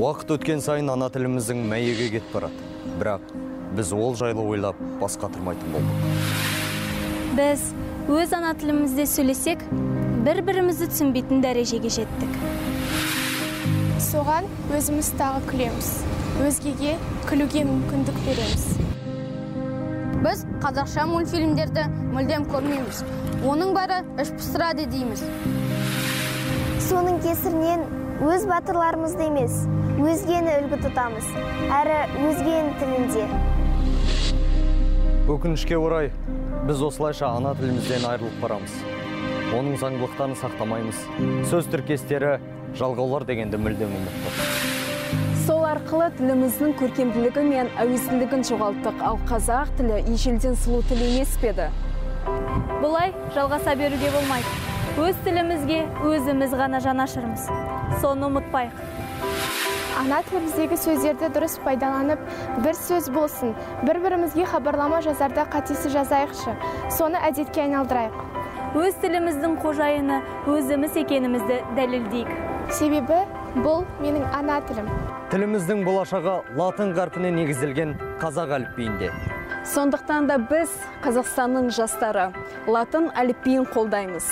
Уақыт өткен сайын ана тіліміздің мәйеге кетіп барады. Бірақ біз ол жайлы ойлап бас қатырмайтын болдық. Біз өз ана тілімізде сөйлесек, бір-бірімізді түсінбейтін дәрежеге жеттік. Соған өзіміз тағы күлеміз. Өзгеге күлуге мүмкіндік береміз. Біз қазақша мультфильмдерді мүлдем көрмейміз. Оның бәрі іш пыстырады дейміз. Соның кесірінен өз батырларымызды емес, өзгені үлгі тұтамыз, әрі өзгенің тілінде. Өкінішке орай, біз осылайша ана тілімізден айырылып барамыз. Оның заңдылықтарын сақтамаймыз. Сөз тіркестері, жалғаулар дегенді мүлдем ұмыттық. Сол арқылы тіліміздің көркемділігі мен әуезділігін жоғалттық, ал қазақ тілі ежелден сұлу тіл емес пе еді? Бұлай жалғаса беруге болмайды. Өз тілімізге өзіміз ғана жанашырмыз. Соны ұмытпайық. Ана тіліміздегі сөздерді дұрыс пайдаланып, бір сөз болсын, бір-бірімізге хабарлама жазарда қатесі жазайықшы. Соны әдетке айналдырайық. Өз тіліміздің қожайыны өзіміз екенімізді дәлелдейік. Себебі бұл менің ана тілім. Тіліміздің болашағы латын қарпіне негізделген қазақ әліпбиінде. Сондықтан да біз, Қазақстанның жастары, латын әліпбиін қолдаймыз.